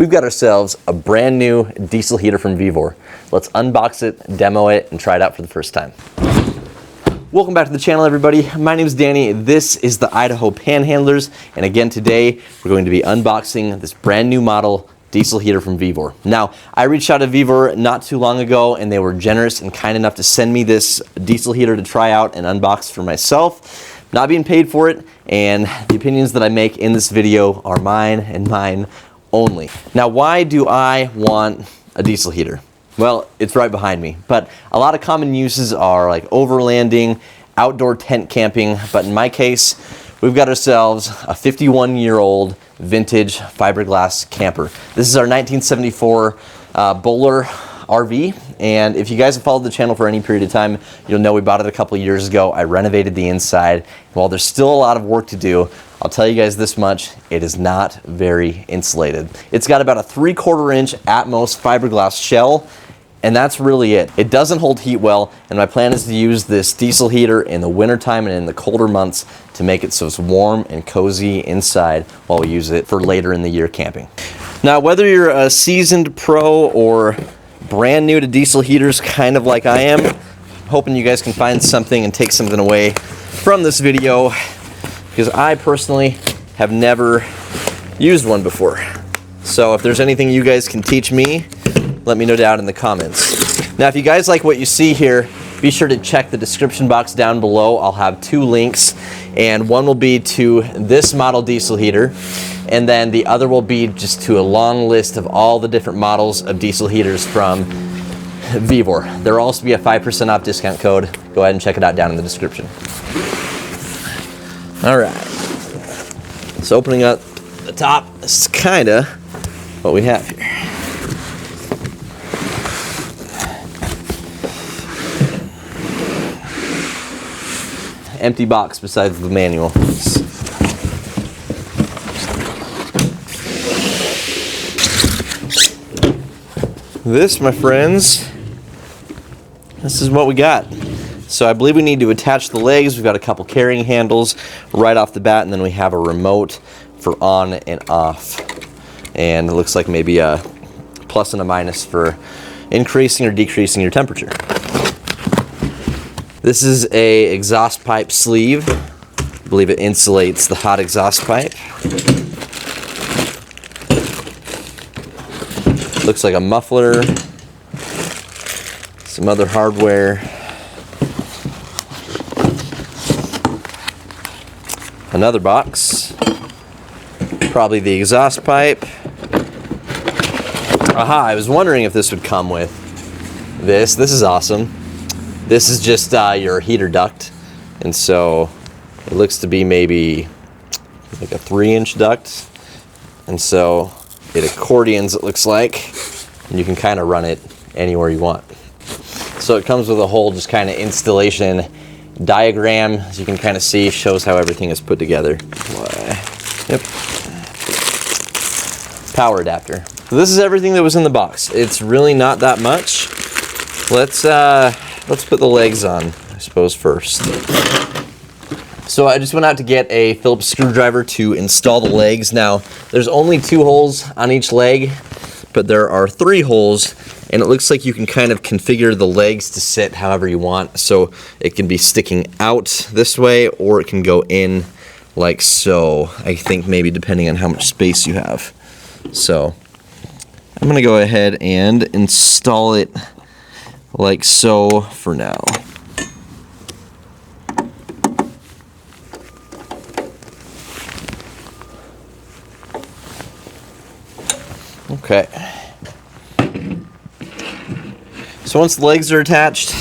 We've got ourselves a brand new diesel heater from Vevor. Let's unbox it, demo it, and try it out for the first time. Welcome back to the channel, everybody. My name is Danny. This is the Idaho Panhandlers, and again today we're going to be unboxing this brand new model diesel heater from Vevor. Now, I reached out to Vevor not too long ago, and they were generous and kind enough to send me this diesel heater to try out and unbox for myself. Not being paid for it, and the opinions that I make in this video are mine and mine only. Now, why do I want a diesel heater? Well, it's right behind me, but a lot of common uses are like overlanding, outdoor tent camping, but in my case, we've got ourselves a 51-year-old vintage fiberglass camper. This is our 1974 Boler RV, and if you guys have followed the channel for any period of time, you'll know we bought it a couple years ago. I renovated the inside. While there's still a lot of work to do, I'll tell you guys this much, it is not very insulated. It's got about a 3/4 inch at most fiberglass shell, and that's really it. It doesn't hold heat well, and my plan is to use this diesel heater in the wintertime and in the colder months to make it so it's warm and cozy inside while we use it for later in the year camping. Now, whether you're a seasoned pro or brand new to diesel heaters, kind of like I am, I'm hoping you guys can find something and take something away from this video, because I personally have never used one before. So if there's anything you guys can teach me, let me know down in the comments. Now, if you guys like what you see here, be sure to check the description box down below. I'll have 2 links, and one will be to this model diesel heater, and then the other will be just to a long list of all the different models of diesel heaters from Vevor. There will also be a 5% off discount code. Go ahead and check it out down in the description. All right, so opening up the top, this is kind of what we have here. Empty box besides the manual. This, my friends, this is what we got. So I believe we need to attach the legs. We've got a couple carrying handles right off the bat, and then we have a remote for on and off. And it looks like maybe a plus and a minus for increasing or decreasing your temperature. This is a exhaust pipe sleeve. I believe it insulates the hot exhaust pipe. Looks like a muffler, some other hardware. Another box, probably the exhaust pipe. Aha, I was wondering if this would come with this. This is awesome. This is just your heater duct, and so it looks to be maybe like a 3-inch duct, and so it accordions, it looks like, and you can kind of run it anywhere you want. So it comes with a whole just kind of installation diagram, as you can kind of see, shows how everything is put together. Yep. Power adapter. So this is everything that was in the box. It's really not that much. Let's put the legs on, I suppose, first. So I just went out to get a Phillips screwdriver to install the legs. Now, there's only 2 holes on each leg, but there are 3 holes, and it looks like you can kind of configure the legs to sit however you want. So it can be sticking out this way, or it can go in like so. I think maybe depending on how much space you have. So I'm gonna go ahead and install it like so for now. Okay. So once the legs are attached,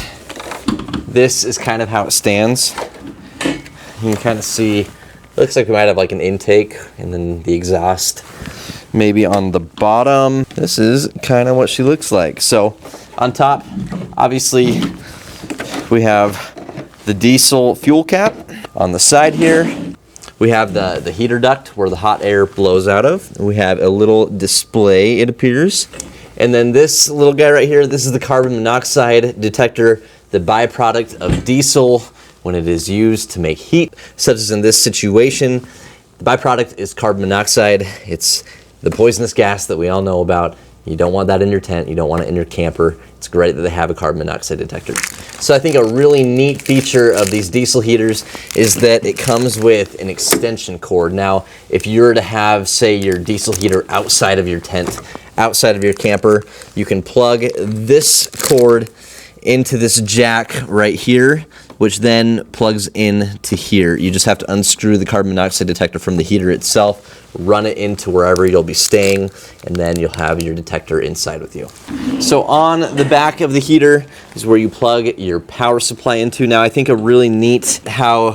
this is kind of how it stands. You can kind of see, it looks like we might have like an intake and then the exhaust maybe on the bottom. This is kind of what she looks like. So on top, obviously, we have the diesel fuel cap. On the side here, we have the heater duct where the hot air blows out of. We have a little display, it appears. And then this little guy right here, this is the carbon monoxide detector, the byproduct of diesel when it is used to make heat, such as in this situation. The byproduct is carbon monoxide. It's The poisonous gas that we all know about. You don't want that in your tent. You don't want it in your camper. It's great that they have a carbon monoxide detector. So I think a really neat feature of these diesel heaters is that it comes with an extension cord. Now, if you were to have, say, your diesel heater outside of your tent, outside of your camper, you can plug this cord into this jack right here, which then plugs in to here. You just have to unscrew the carbon monoxide detector from the heater itself, run it into wherever you'll be staying, and then you'll have your detector inside with you. So on the back of the heater is where you plug your power supply into. Now I think a really neat how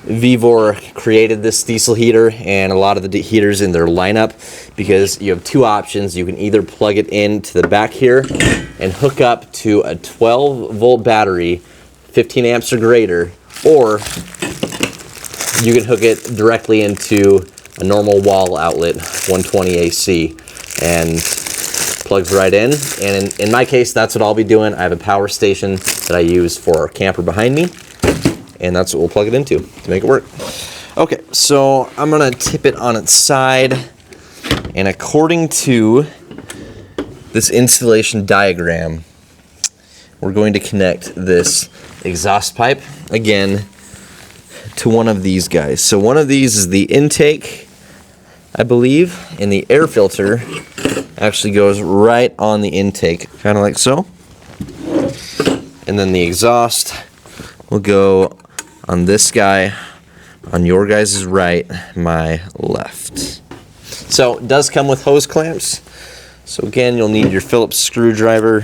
Vevor created this diesel heater and a lot of the heaters in their lineup, because you have two options. You can either plug it into the back here and hook up to a 12-volt battery, 15 amps or greater, or you can hook it directly into a normal wall outlet, 120 AC, and plugs right in. And in my case, that's what I'll be doing. I have a power station that I use for our camper behind me, and that's what we'll plug it into to make it work. Okay, so I'm gonna tip it on its side, and according to this installation diagram, we're going to connect this exhaust pipe, again, to one of these guys. So one of these is the intake, I believe, and the air filter actually goes right on the intake, kind of like so. And then the exhaust will go on this guy, on your guys' right, my left. So it does come with hose clamps. So again, you'll need your Phillips screwdriver.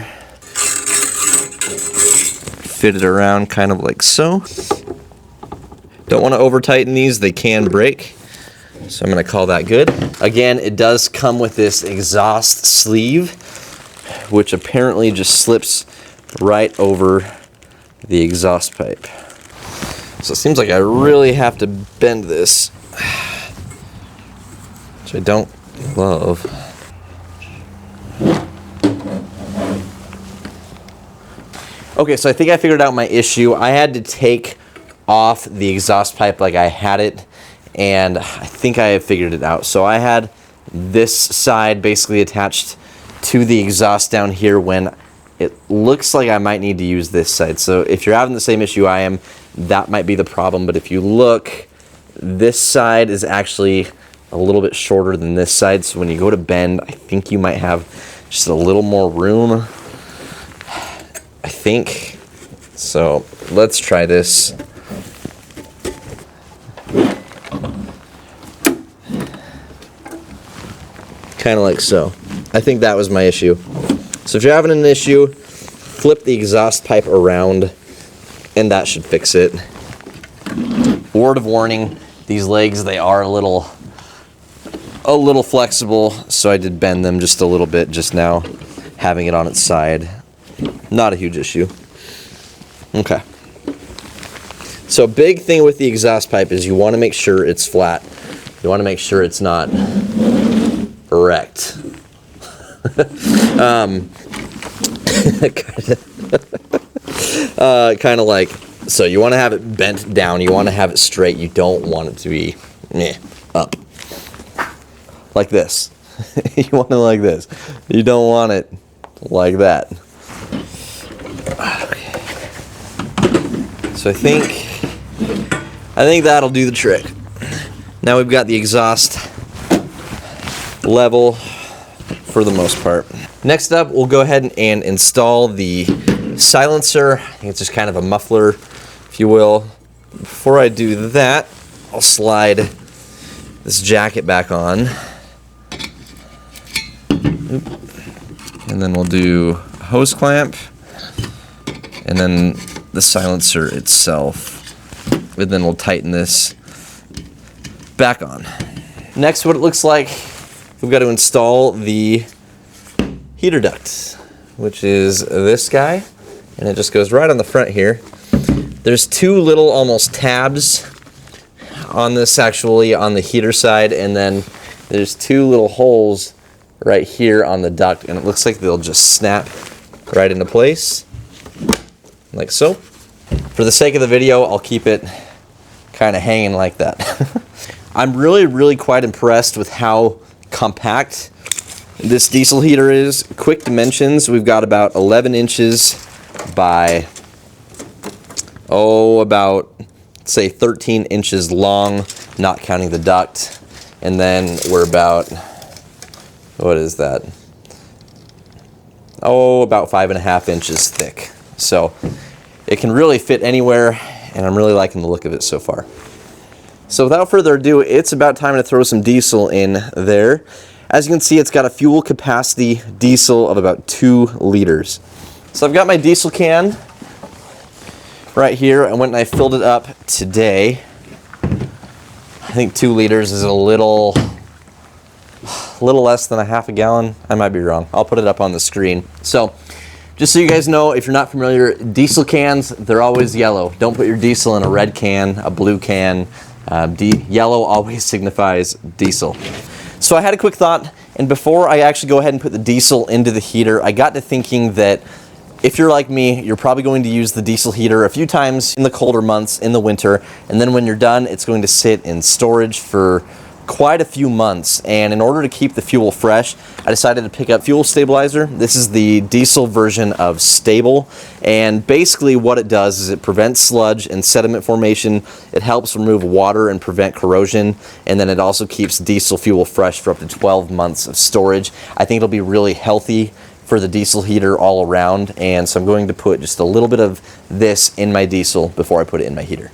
Fit it around kind of like so. Don't want to over tighten these, they can break. So I'm going to call that good. Again, it does come with this exhaust sleeve, which apparently just slips right over the exhaust pipe. So it seems like I really have to bend this, which I don't love. Okay, so I think I figured out my issue. I had to take off the exhaust pipe like I had it, and I think I have figured it out. So I had this side basically attached to the exhaust down here when it looks like I might need to use this side. So if you're having the same issue I am, that might be the problem. But if you look, this side is actually a little bit shorter than this side. So when you go to bend, I think you might have just a little more room, I think. So let's try this. Kind of like so. I think that was my issue. So if you're having an issue, flip the exhaust pipe around and that should fix it. Word of warning, these legs, they are a little flexible, so I did bend them just a little bit just now, having it on its side. Not a huge issue. Okay. So big thing with the exhaust pipe is you want to make sure it's flat. You want to make sure it's not erect. Kind of like, so you want to have it bent down, you want to have it straight, you don't want it to be up. Like this. You want it like this. You don't want it like that. Okay. So I think that'll do the trick. Now we've got the exhaust level for the most part. Next up, we'll go ahead and install the silencer. I think it's just kind of a muffler, if you will. Before I do that, I'll slide this jacket back on. And then we'll do a hose clamp, and then the silencer itself. And then we'll tighten this back on. Next, what it looks like, we've got to install the heater duct, which is this guy, and it just goes right on the front here. There's two little almost tabs on this, actually, on the heater side, and then there's two little holes right here on the duct, and it looks like they'll just snap right into place, like so. For the sake of the video, I'll keep it kind of hanging like that. I'm really quite impressed with how compact this diesel heater is. Quick dimensions, we've got about 11 inches by, about, say, 13 inches long, not counting the duct. And then we're about, what is that? About 5.5 inches thick. So it can really fit anywhere, and I'm really liking the look of it so far. So without further ado, it's about time to throw some diesel in there. As you can see, it's got a fuel capacity diesel of about 2 liters. So I've got my diesel can right here. I went and I filled it up today. I think 2 liters is a little less than a half a gallon. I might be wrong. I'll put it up on the screen. So just so you guys know, if you're not familiar, diesel cans, they're always yellow. Don't put your diesel in a red can, a blue can. Yellow always signifies diesel. So I had a quick thought, and before I actually go ahead and put the diesel into the heater, I got to thinking that if you're like me, you're probably going to use the diesel heater a few times in the colder months, in the winter, and then when you're done, it's going to sit in storage for quite a few months. And in order to keep the fuel fresh, I decided to pick up Fuel Stabilizer. This is the diesel version of Stable, and basically what it does is it prevents sludge and sediment formation. It helps remove water and prevent corrosion, and then it also keeps diesel fuel fresh for up to 12 months of storage. I think it'll be really healthy for the diesel heater all around, and so I'm going to put just a little bit of this in my diesel before I put it in my heater.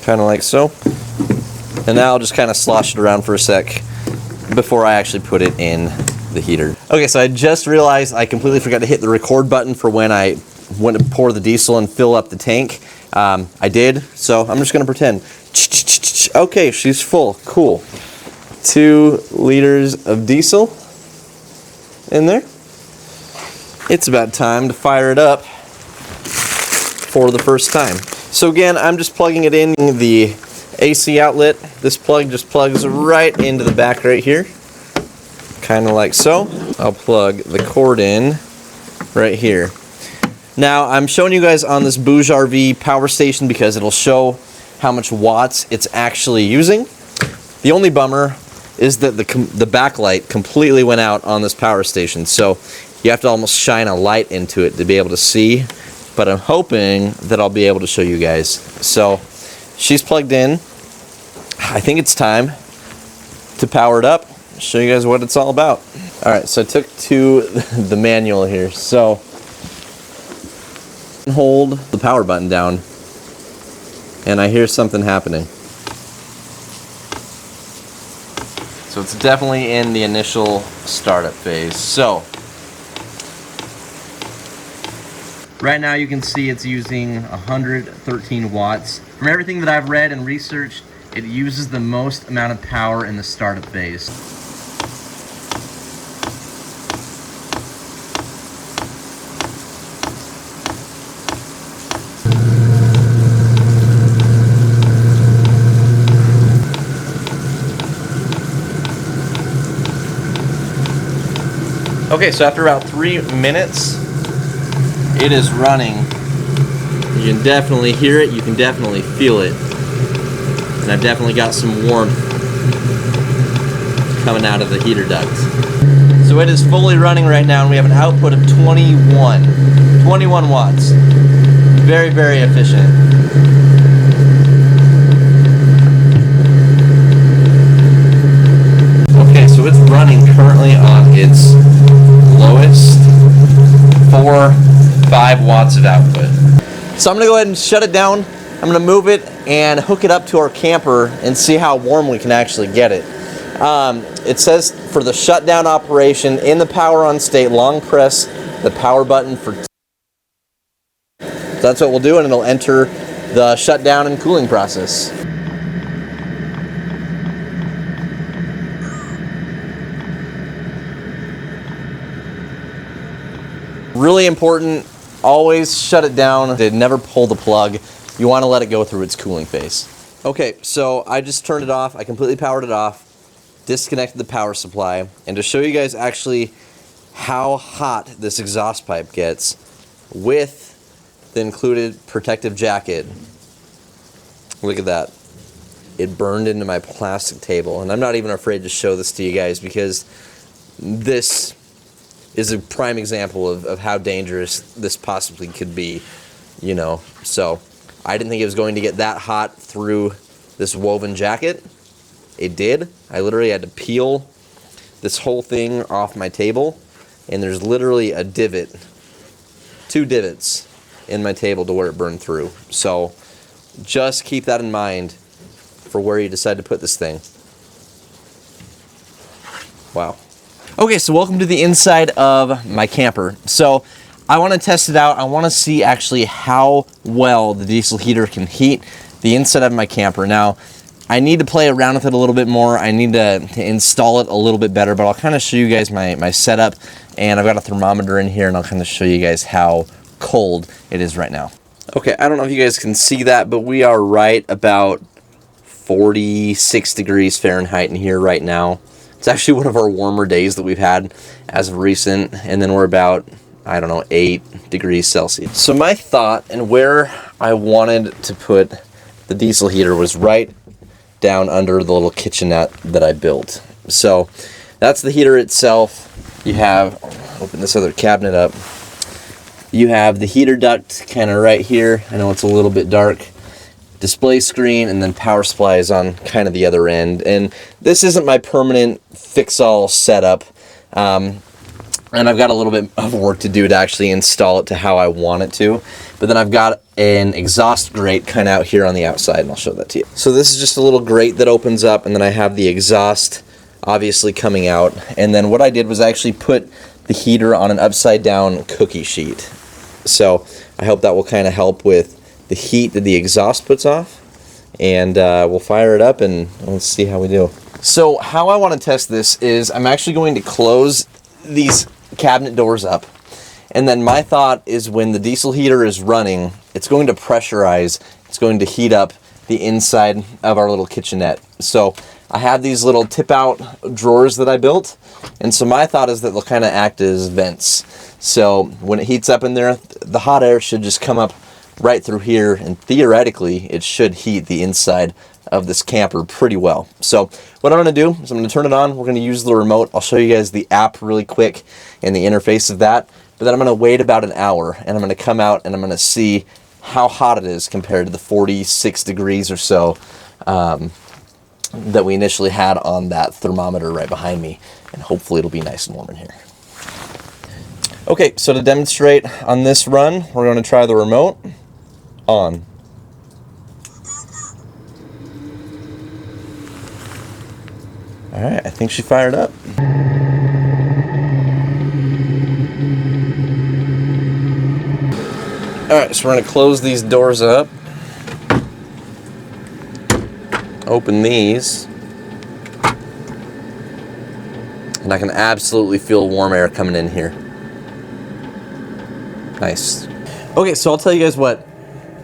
Kind of like so. And now I'll just kind of slosh it around for a sec before I actually put it in the heater. Okay, so I just realized I completely forgot to hit the record button for when I went to pour the diesel and fill up the tank. I did, so I'm just going to pretend. Okay, she's full. Cool. 2 liters of diesel in there. It's about time to fire it up for the first time. So again, I'm just plugging it in the AC outlet. This plug just plugs right into the back right here, kind of like so. I'll plug the cord in right here. Now I'm showing you guys on this Boler RV power station because it'll show how much watts it's actually using. The only bummer is that the backlight completely went out on this power station, so you have to almost shine a light into it to be able to see. But I'm hoping that I'll be able to show you guys. So she's plugged in. I think it's time to power it up, show you guys what it's all about. All right, so I took to the manual here. So hold the power button down, and I hear something happening. So it's definitely in the initial startup phase. So right now you can see it's using 113 watts. From everything that I've read and researched, it uses the most amount of power in the startup phase. Okay, so after about 3 minutes, it is running. You can definitely hear it, you can definitely feel it. And I've definitely got some warmth coming out of the heater duct. So it is fully running right now, and we have an output of 21 watts. Very, very efficient. Okay, so it's running currently on its lowest 5 watts of output. So I'm gonna go ahead and shut it down. I'm gonna move it and hook it up to our camper and see how warm we can actually get it. It says for the shutdown operation, in the power on state, long press the power button for. So that's what we'll do, and it'll enter the shutdown and cooling process. Really important, always shut it down. Never pull the plug. You want to let it go through its cooling phase. Okay, so I just turned it off. I completely powered it off, disconnected the power supply, and to show you guys actually how hot this exhaust pipe gets with the included protective jacket, Look at that. It burned into my plastic table, and I'm not even afraid to show this to you guys because this is a prime example of how dangerous this possibly could be, you know. So I didn't think it was going to get that hot through this woven jacket. It did. I literally had to peel this whole thing off my table, and there's literally a divot, 2 divots in my table to where it burned through. So just keep that in mind for where you decide to put this thing. Wow. Okay, so welcome to the inside of my camper. So I want to test it out. I want to see actually how well the diesel heater can heat the inside of my camper. Now, I need to play around with it a little bit more. I need to install it a little bit better, but I'll kind of show you guys my setup, and I've got a thermometer in here, and I'll kind of show you guys how cold it is right now. Okay, I don't know if you guys can see that, but we are right about 46 degrees Fahrenheit in here right now. It's actually one of our warmer days that we've had as of recent, and then we're about, I don't know, 8 degrees Celsius. So my thought and where I wanted to put the diesel heater was right down under the little kitchenette that I built. So that's the heater itself. You have, open this other cabinet up, you have the heater duct kind of right here. I know it's a little bit dark. Display screen, and then power supply is on kind of the other end. And this isn't my permanent fix-all setup, and I've got a little bit of work to do to actually install it to how I want it to. But then I've got an exhaust grate kind of out here on the outside, and I'll show that to you. So this is just a little grate that opens up, and then I have the exhaust obviously coming out. And then what I did was I actually put the heater on an upside-down cookie sheet. So I hope that will kind of help with the heat that the exhaust puts off, and we'll fire it up and let's see how we do. So how I want to test this is I'm actually going to close these cabinet doors up, and then my thought is when the diesel heater is running, it's going to pressurize, it's going to heat up the inside of our little kitchenette. So I have these little tip out drawers that I built, and so my thought is that they'll kind of act as vents. So when it heats up in there, the hot air should just come up right through here, and theoretically it should heat the inside of this camper pretty well. So what I'm going to do is I'm going to turn it on. We're going to use the remote. I'll show you guys the app really quick and the interface of that, but then I'm going to wait about an hour, and I'm going to come out and I'm going to see how hot it is compared to the 46 degrees or so that we initially had on that thermometer right behind me, and hopefully it'll be nice and warm in here. Okay, so to demonstrate on this run, we're going to try the remote on. All right, I think she fired up. All right, so we're going to close these doors up, open these, and I can absolutely feel warm air coming in here. Nice. Okay, so I'll tell you guys what,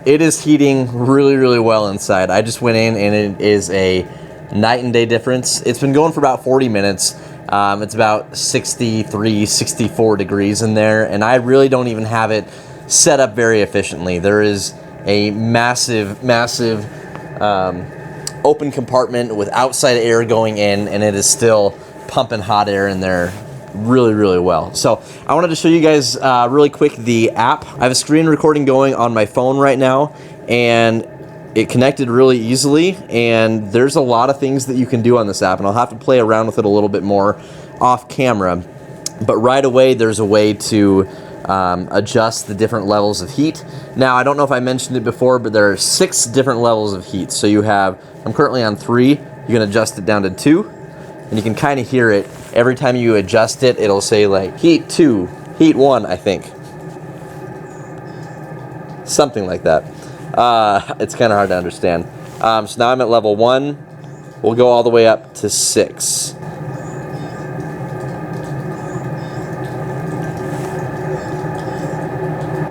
it is heating really, really well inside. I just went in, and it is a night and day difference. It's been going for about 40 minutes. It's about 63, 64 degrees in there, and I really don't even have it set up very efficiently. There is a massive open compartment with outside air going in, and it is still pumping hot air in there really, really well. So I wanted to show you guys really quick the app. I have a screen recording going on my phone right now, and it connected really easily, and there's a lot of things that you can do on this app, and I'll have to play around with it a little bit more off camera. But right away there's a way to adjust the different levels of heat. Now, I don't know if I mentioned it before, but there are 6 different levels of heat. So you have, I'm currently on 3, you can adjust it down to 2, and you can kind of hear it. Every time you adjust it, it'll say like heat 2, heat 1, I think. Something like that. It's kind of hard to understand. So now I'm at level 1. We'll go all the way up to 6.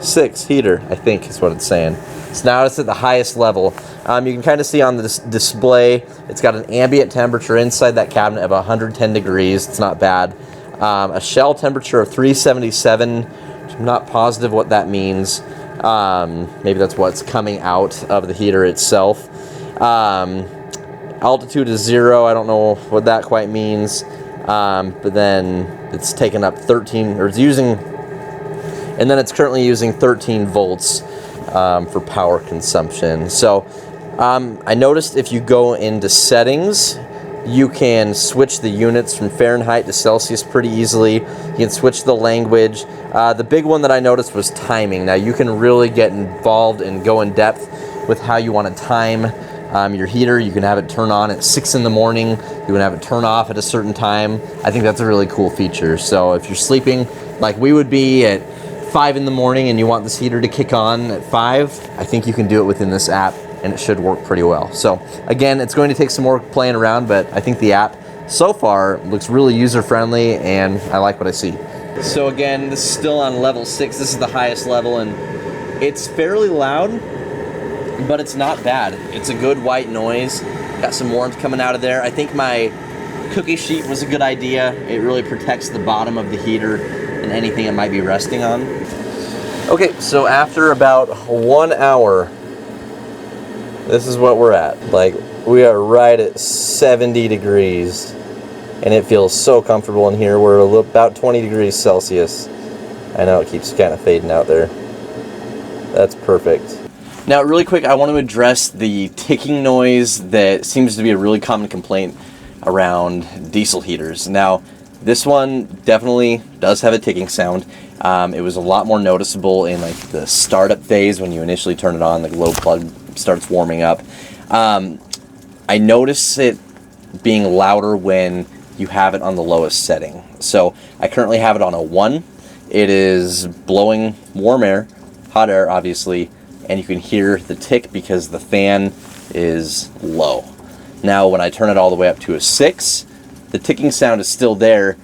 Six heater, I think is what it's saying. So now it's at the highest level. You can kind of see on the display, it's got an ambient temperature inside that cabinet of 110 degrees. It's not bad. A shell temperature of 377. I'm not positive what that means. Maybe that's what's coming out of the heater itself. Altitude is 0. I don't know what that quite means. But then it's taken up 13, or it's using, and then it's currently using 13 volts for power consumption. So I noticed if you go into settings, you can switch the units from Fahrenheit to Celsius pretty easily. You can switch the language. The big one that I noticed was timing. Now you can really get involved and go in depth with how you want to time your heater. You can have it turn on at 6 in the morning. You can have it turn off at a certain time. I think that's a really cool feature. So if you're sleeping like we would be at 5 in the morning and you want this heater to kick on at 5, I think you can do it within this app, and it should work pretty well. So again, it's going to take some more playing around, but I think the app so far looks really user-friendly, and I like what I see. So again, this is still on level 6. This is the highest level, and it's fairly loud, but it's not bad. It's a good white noise. Got some warmth coming out of there. I think my cookie sheet was a good idea. It really protects the bottom of the heater and anything it might be resting on. Okay, so after about 1 hour, this is what we're at. Like, we are right at 70 degrees, and it feels so comfortable in here. We're about 20 degrees Celsius. I know it keeps kind of fading out there. That's perfect. Now, really quick, I want to address the ticking noise that seems to be a really common complaint around diesel heaters. Now, this one definitely does have a ticking sound. It was a lot more noticeable in like the startup phase when you initially turn it on, the glow plug starts warming up. I notice it being louder when you have it on the lowest setting. So I currently have it on a 1. It is blowing warm air, hot air obviously, and you can hear the tick because the fan is low. Now when I turn it all the way up to a 6, the ticking sound is still there,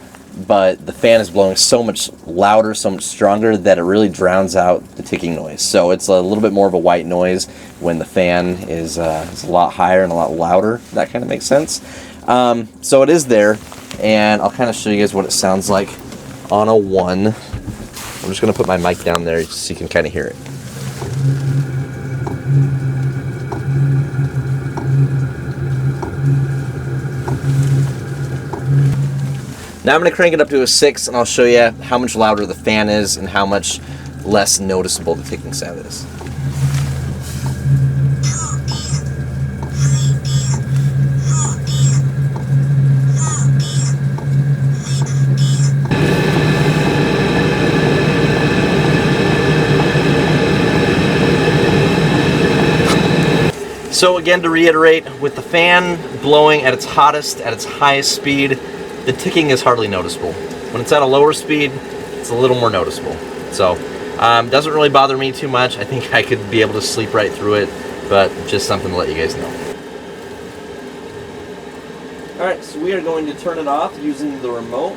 but the fan is blowing so much louder, so much stronger that it really drowns out the ticking noise. So it's a little bit more of a white noise when the fan is a lot higher and a lot louder. That kind of makes sense. So it is there, and I'll kind of show you guys what it sounds like on a 1. I'm just going to put my mic down there so you can kind of hear it. Now I'm going to crank it up to a 6, and I'll show you how much louder the fan is and how much less noticeable the ticking sound is. So again, to reiterate, with the fan blowing at its hottest, at its highest speed, the ticking is hardly noticeable. When it's at a lower speed, it's a little more noticeable. So, doesn't really bother me too much. I think I could be able to sleep right through it, but just something to let you guys know. Alright, so we are going to turn it off using the remote.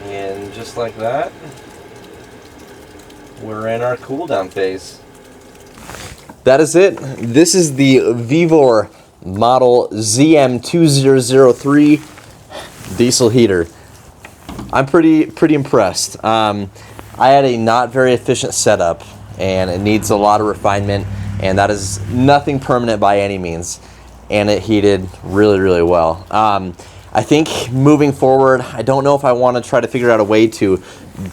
And just like that, we're in our cool down phase. That is it. This is the Vevor model ZM2003 diesel heater. I'm pretty impressed. I had a not very efficient setup, and it needs a lot of refinement, and that is nothing permanent by any means, and it heated really well. I think moving forward, I don't know if I want to try to figure out a way to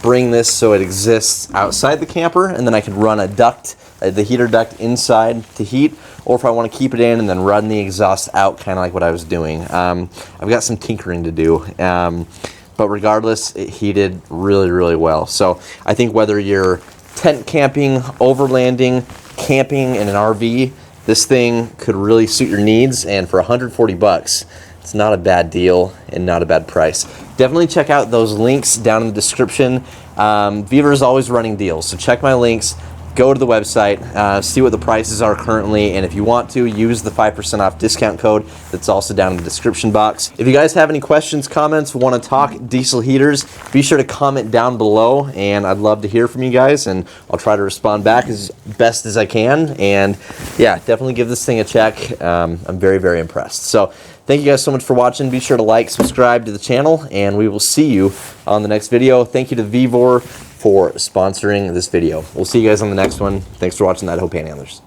bring this so it exists outside the camper, and then I could run a duct, the heater duct inside to heat, or if I want to keep it in and then run the exhaust out, kind of like what I was doing. I've got some tinkering to do, but regardless, it heated really well. So I think whether you're tent camping, overlanding, camping in an RV, this thing could really suit your needs, and for 140 bucks, it's not a bad deal and not a bad price. Definitely check out those links down in the description. Vevor is always running deals, so check my links. Go to the website, see what the prices are currently, and if you want to, use the 5% off discount code that's also down in the description box. If you guys have any questions, comments, want to talk diesel heaters, be sure to comment down below, and I'd love to hear from you guys, and I'll try to respond back as best as I can. And yeah, definitely give this thing a check. I'm very impressed. So thank you guys so much for watching. Be sure to like, subscribe to the channel, and we will see you on the next video. Thank you to Vevor for sponsoring this video. We'll see you guys on the next one. Thanks for watching the Idaho Panhandlers.